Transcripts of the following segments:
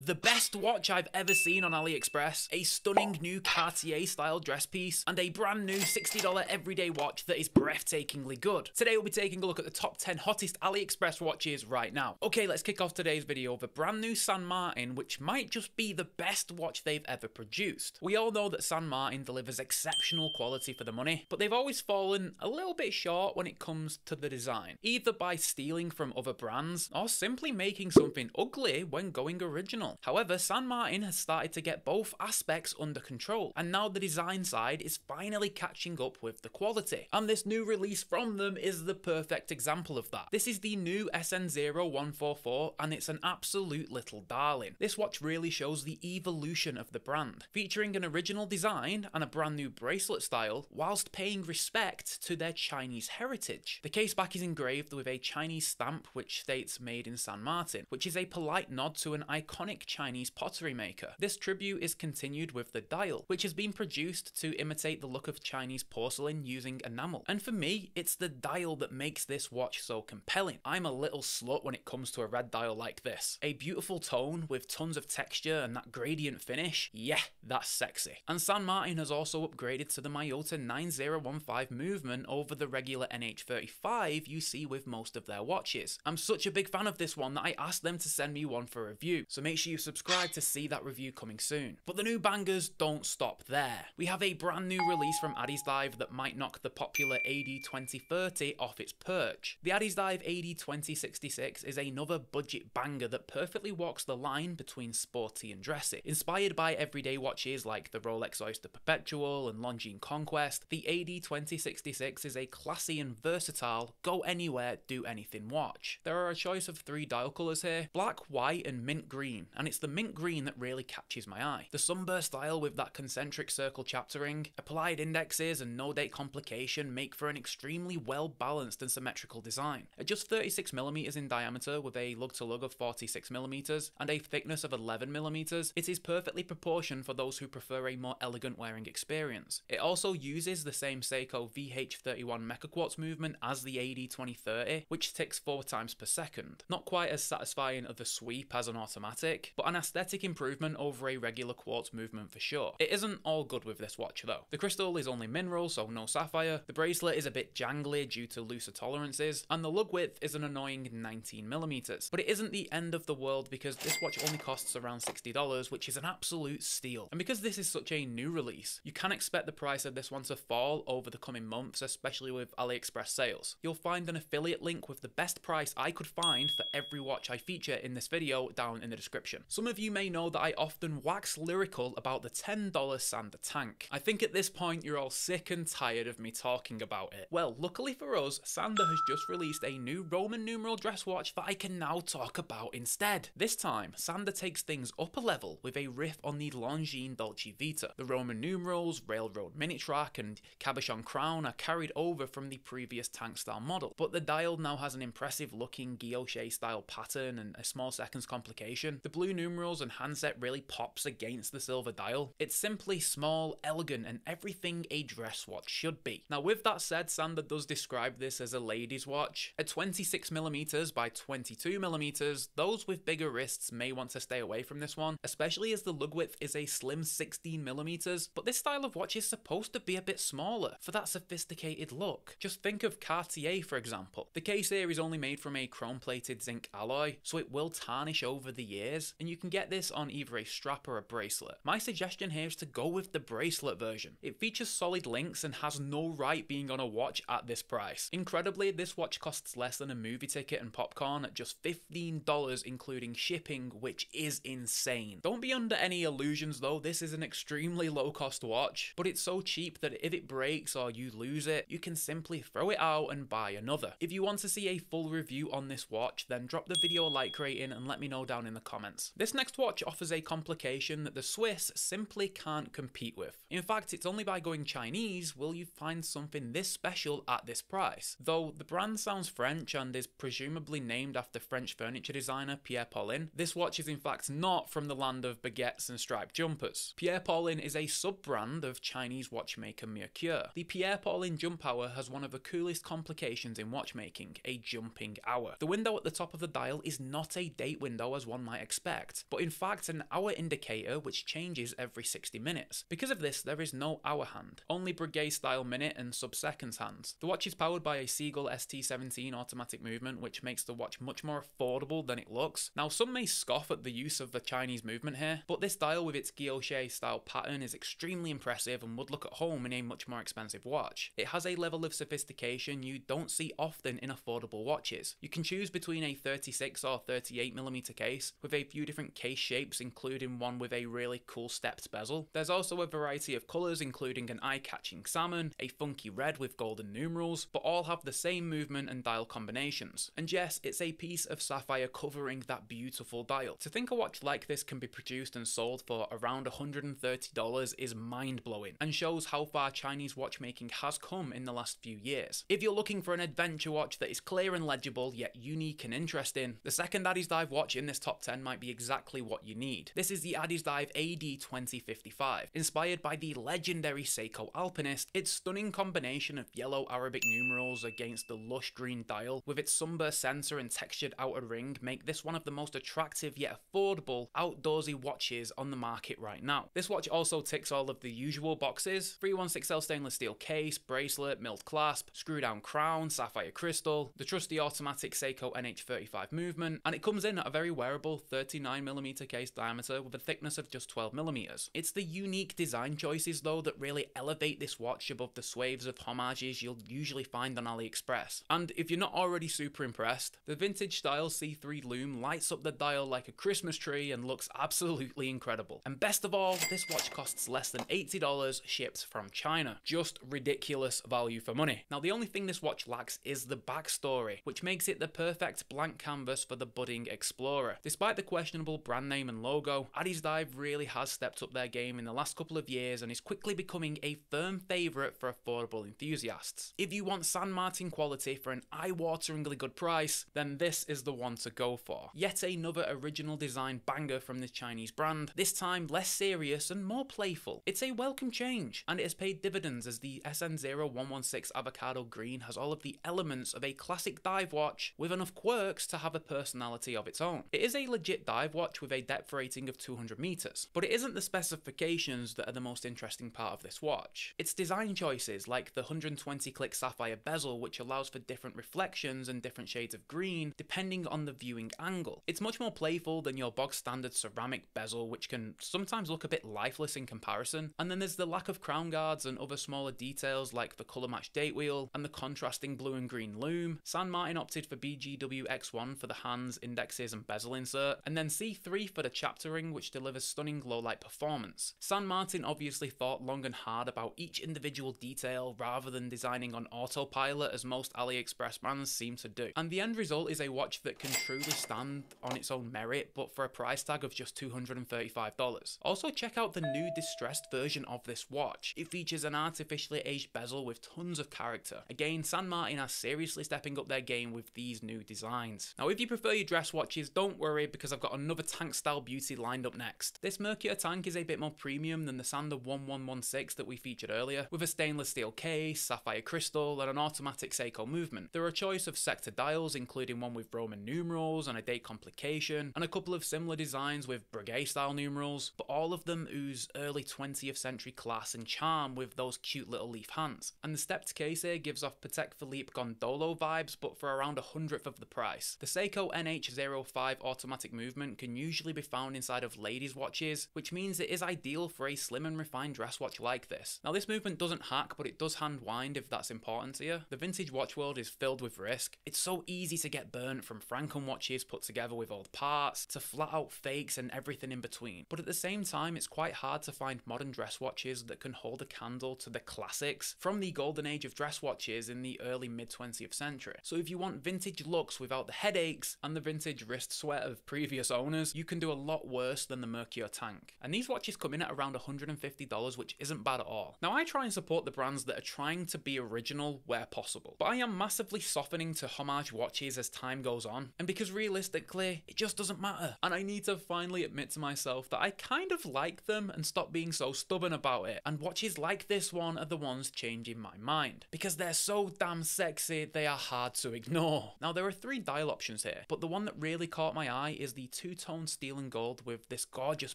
the best watch I've ever seen on AliExpress, a stunning new Cartier style dress piece, and a brand new $60 everyday watch that is breathtakingly good. Today we'll be taking a look at the top 10 hottest AliExpress watches right now. Okay, let's kick off today's video with a brand new San Martin, which might just be the best watch they've ever produced. We all know that San Martin delivers exceptional quality for the money, but they've always fallen a little bit short when it comes to the design, either by stealing from other brands or simply making something ugly when going original. However, San Martin has started to get both aspects under control, and now the design side is finally catching up with the quality. And this new release from them is the perfect example of that. This is the new SN0144, and it's an absolute little darling. This watch really shows the evolution of the brand, featuring an original design and a brand new bracelet style, whilst paying respect to their Chinese heritage. The case back is engraved with a Chinese stamp which states "Made in San Martin," which is a polite nod to an iconic Chinese pottery maker. This tribute is continued with the dial, which has been produced to imitate the look of Chinese porcelain using enamel. And for me, it's the dial that makes this watch so compelling. I'm a little slut when it comes to a red dial like this. A beautiful tone with tons of texture and that gradient finish, yeah, that's sexy. And San Martin has also upgraded to the Miyota 9015 movement over the regular NH35 you see with most of their watches. I'm such a big fan of this one that I asked them to send me one for review, so make sure you subscribe to see that review coming soon. But the new bangers don't stop there. We have a brand new release from Addiesdive that might knock the popular AD2030 off its perch. The Addiesdive AD2066 is another budget banger that perfectly walks the line between sporty and dressy. Inspired by everyday watches like the Rolex Oyster Perpetual and Longines Conquest, the AD2066 is a classy and versatile, go anywhere, do anything watch. There are a choice of 3 dial colours here: black, white and mint green, and it's the mint green that really catches my eye. The sunburst dial with that concentric circle chaptering, applied indexes and no date complication make for an extremely well balanced and symmetrical design. At just 36mm in diameter with a lug-to-lug of 46mm and a thickness of 11mm, it is perfectly proportioned for those who prefer a more elegant wearing experience. It also uses the same Seiko VH31 Mecha Quartz movement as the AD2030, which ticks 4 times per second. Not quite as satisfying of a sweep as an automatic, but an aesthetic improvement over a regular quartz movement for sure. It isn't all good with this watch though. The crystal is only mineral, so no sapphire, the bracelet is a bit jangly due to looser tolerances, and the lug width is an annoying 19mm. But it isn't the end of the world because this watch only costs around $60, which is an absolute steal. And because this is such a new release, you can expect the price of this one to fall over the coming months, especially with AliExpress sales. You'll find an affiliate link with the best price I could find for every watch I feature in this video down in the description. Some of you may know that I often wax lyrical about the $10 Sanda tank. I think at this point you're all sick and tired of me talking about it. Well, luckily for us, Sanda has just released a new Roman numeral dress watch that I can now talk about instead. This time, Sanda takes things up a level with a riff on the Longines Dolce Vita. The Roman numerals, railroad mini track and cabochon crown are carried over from the previous tank style model, but the dial now has an impressive looking guilloche style pattern and a small seconds complication. The blue numerals and handset really pops against the silver dial. It's simply small, elegant and everything a dress watch should be. Now with that said, Sanda does describe this as a ladies watch. At 26mm by 22mm, those with bigger wrists may want to stay away from this one, especially as the lug width is a slim 16mm, but this style of watch is supposed to be a bit smaller for that sophisticated look. Just think of Cartier for example. The case here is only made from a chrome plated zinc alloy, so it will tarnish over the years, and you can get this on either a strap or a bracelet. My suggestion here is to go with the bracelet version. It features solid links and has no right being on a watch at this price. Incredibly, this watch costs less than a movie ticket and popcorn at just $15 including shipping, which is insane. Don't be under any illusions though, this is an extremely low cost watch, but it's so cheap that if it breaks or you lose it, you can simply throw it out and buy another. If you want to see a full review on this watch, then drop the video a like rating and let me know down in the comments. This next watch offers a complication that the Swiss simply can't compete with. In fact, it's only by going Chinese will you find something this special at this price. Though the brand sounds French and is presumably named after French furniture designer Pierre Paulin, this watch is in fact not from the land of baguettes and striped jumpers. Pierre Paulin is a sub-brand of Chinese watchmaker Merkur. The Pierre Paulin jump hour has one of the coolest complications in watchmaking, a jumping hour. The window at the top of the dial is not a date window as one might expect. correct, but in fact an hour indicator which changes every 60 minutes. Because of this, there is no hour hand, only Breguet style minute and sub-seconds hands. The watch is powered by a Seagull ST17 automatic movement, which makes the watch much more affordable than it looks. Now, some may scoff at the use of the Chinese movement here, but this dial with its guilloche style pattern is extremely impressive and would look at home in a much more expensive watch. It has a level of sophistication you don't see often in affordable watches. You can choose between a 36 or 38mm case, with a few different case shapes, including one with a really cool stepped bezel. There's also a variety of colours, including an eye-catching salmon, a funky red with golden numerals, but all have the same movement and dial combinations. And yes, it's a piece of sapphire covering that beautiful dial. To think a watch like this can be produced and sold for around $130 is mind-blowing, and shows how far Chinese watchmaking has come in the last few years. If you're looking for an adventure watch that is clear and legible, yet unique and interesting, the second Addiesdive watch in this top 10 might be exactly what you need. This is the Addiesdive AD2055. Inspired by the legendary Seiko Alpinist, its stunning combination of yellow Arabic numerals against the lush green dial, with its sunburst sensor and textured outer ring, make this one of the most attractive yet affordable outdoorsy watches on the market right now. This watch also ticks all of the usual boxes: 316L stainless steel case, bracelet, milled clasp, screw down crown, sapphire crystal, the trusty automatic Seiko NH35 movement, and it comes in at a very wearable 39mm case diameter with a thickness of just 12mm. It's the unique design choices though that really elevate this watch above the swathes of homages you'll usually find on AliExpress. And if you're not already super impressed, the vintage style C3 lume lights up the dial like a Christmas tree and looks absolutely incredible. And best of all, this watch costs less than $80 shipped from China. Just ridiculous value for money. Now, the only thing this watch lacks is the backstory, which makes it the perfect blank canvas for the budding explorer. Despite the questionable brand name and logo, Addiesdive really has stepped up their game in the last couple of years and is quickly becoming a firm favourite for affordable enthusiasts. If you want San Martin quality for an eye-wateringly good price, then this is the one to go for. Yet another original design banger from this Chinese brand, this time less serious and more playful. It's a welcome change, and it has paid dividends as the SN0144 Avocado Green has all of the elements of a classic dive watch with enough quirks to have a personality of its own. It is a legit dive watch with a depth rating of 200 meters, but it isn't the specifications that are the most interesting part of this watch. It's design choices like the 120 click sapphire bezel, which allows for different reflections and different shades of green depending on the viewing angle. It's much more playful than your bog standard ceramic bezel, which can sometimes look a bit lifeless in comparison. And then there's the lack of crown guards and other smaller details like the colour match date wheel and the contrasting blue and green lume. San Martin opted for BGW X1 for the hands, indexes and bezel insert, and then C3 for the chapter ring, which delivers stunning low light performance. San Martin obviously thought long and hard about each individual detail rather than designing on autopilot as most AliExpress brands seem to do. And the end result is a watch that can truly stand on its own merit, but for a price tag of just $235. Also, check out the new distressed version of this watch. It features an artificially aged bezel with tons of character. Again, San Martin are seriously stepping up their game with these new designs. Now, if you prefer your dress watches, don't worry, because I've got another tank style beauty lined up next. This Merkur Tank is a bit more premium than the Sanda 1116 that we featured earlier, with a stainless steel case, sapphire crystal, and an automatic Seiko movement. There are a choice of sector dials, including one with Roman numerals and a date complication, and a couple of similar designs with Breguet style numerals, but all of them ooze early 20th century class and charm with those cute little leaf hands. And the stepped case here gives off Patek Philippe Gondolo vibes, but for around 1/100th of the price. The Seiko NH05 automatic movement can usually be found inside of ladies' watches, which means it is ideal for a slim and refined dress watch like this. Now, this movement doesn't hack, but it does hand wind if that's important to you. The vintage watch world is filled with risk. It's so easy to get burnt from Franken watches put together with old parts, to flat out fakes and everything in between. But at the same time, it's quite hard to find modern dress watches that can hold a candle to the classics from the golden age of dress watches in the early mid-20th century. So if you want vintage looks without the headaches and the vintage wrist sweat of previous owners, you can do a lot worse than the Merkur Tank. And these watches come in at around $150, which isn't bad at all. Now, I try and support the brands that are trying to be original where possible, but I am massively softening to homage watches as time goes on, and because realistically, it just doesn't matter. And I need to finally admit to myself that I kind of like them and stop being so stubborn about it, and watches like this one are the ones changing my mind, because they're so damn sexy, they are hard to ignore. Now, there are 3 dial options here, but the one that really caught my eye is the two-tone steel and gold with this gorgeous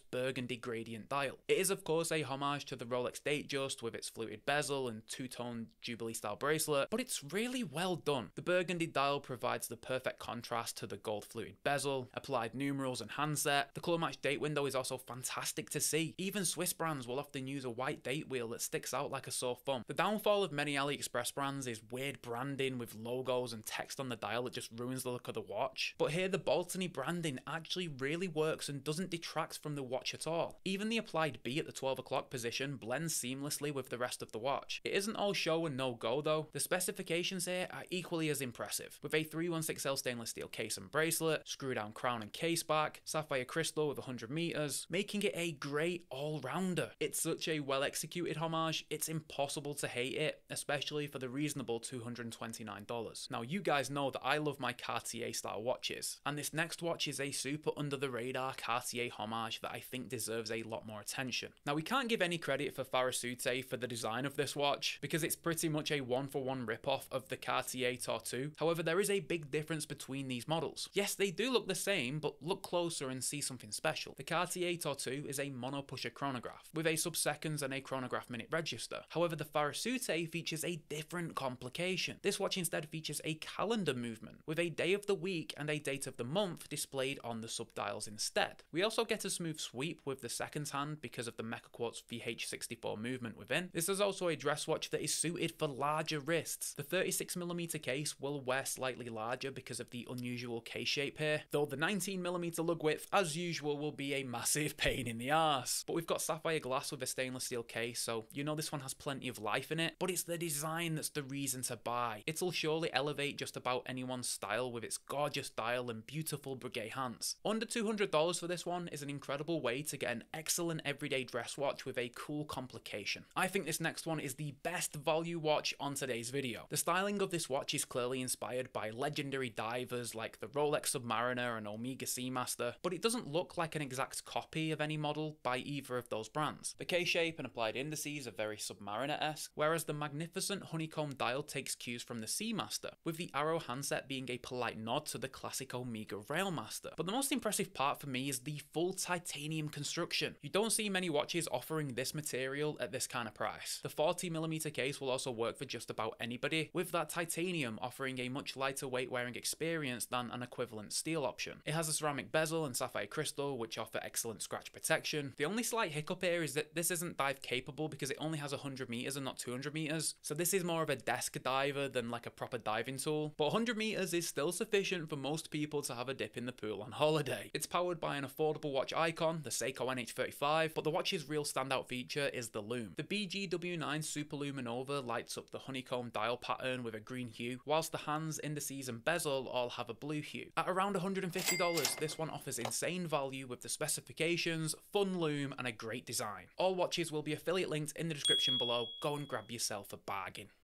burgundy gradient dial. It is of course a homage to the Rolex Datejust with its fluted bezel and two-tone Jubilee style bracelet, but it's really well done. The burgundy dial provides the perfect contrast to the gold fluted bezel, applied numerals and handset. The colour match date window is also fantastic to see. Even Swiss brands will often use a white date wheel that sticks out like a sore thumb. The downfall of many AliExpress brands is weird branding with logos and text on the dial that just ruins the look of the watch. But here the Baltany branding actually really works and doesn't detract from the watch at all. Even the applied B at the 12 o'clock position blends seamlessly with the rest of the watch. It isn't all show and no go though. The specifications here are equally as impressive, with a 316L stainless steel case and bracelet, screw down crown and case back, sapphire crystal with 100 meters, making it a great all-rounder. It's such a well executed homage, it's impossible to hate it, especially for the reasonable $229. Now you guys know that I love my Cartier style watches, and this next watch is a super under the radar Cartier homage that I think deserves a lot more attention. Now we can't give any credit for Farasute for the design of this watch, because it's pretty much a one-for-one rip-off of the Cartier Tortue. However, there is a big difference between these models. Yes, they do look the same, but look closer and see something special. The Cartier Tortue is a mono-pusher chronograph, with a sub-seconds and a chronograph minute register. However, the Farasute features a different complication. This watch instead features a calendar movement, with a day of the week and a date of the month displayed on the subdials instead. We also get a smooth sweep with the seconds hand because of the Merkur Quartz VH64 movement within. This is also a dress watch that is suited for larger wrists. The 36mm case will wear slightly larger because of the unusual case shape here, though the 19mm lug width, as usual, will be a massive pain in the arse. But we've got sapphire glass with a stainless steel case, so you know this one has plenty of life in it, but it's the design that's the reason to buy. It'll surely elevate just about anyone's style with its gorgeous dial and beautiful brigade hands. Under $200 for this one is an incredible way to get an excellent everyday dress watch with a cool complication. I think this next one is the best value watch on today's video. The styling of this watch is clearly inspired by legendary divers like the Rolex Submariner and Omega Seamaster, but it doesn't look like an exact copy of any model by either of those brands. The case shape and applied indices are very Submariner-esque, whereas the magnificent honeycomb dial takes cues from the Seamaster, with the arrow handset being a polite nod to the classic Omega Railmaster. But the most impressive part for me is the full titanium construction. You don't see many watches offering this material at this kind of price. The 40mm case will also work for just about anybody, with that titanium offering a much lighter weight wearing experience than an equivalent steel option. It has a ceramic bezel and sapphire crystal which offer excellent scratch protection. The only slight hiccup here is that this isn't dive capable because it only has 100 meters and not 200 meters, so this is more of a desk diver than like a proper diving tool, but 100 meters is still sufficient for most people to have a dip in the pool on holiday. It's powered by an affordable watch icon, the Seiko NH35, but the watch's real standout feature is the lume. The BGW9 Super Luminova lights up the honeycomb dial pattern with a green hue, whilst the hands, indices and bezel all have a blue hue. At around $150, this one offers insane value with the specifications, fun lume and a great design. All watches will be affiliate linked in the description below. Go and grab yourself a bargain.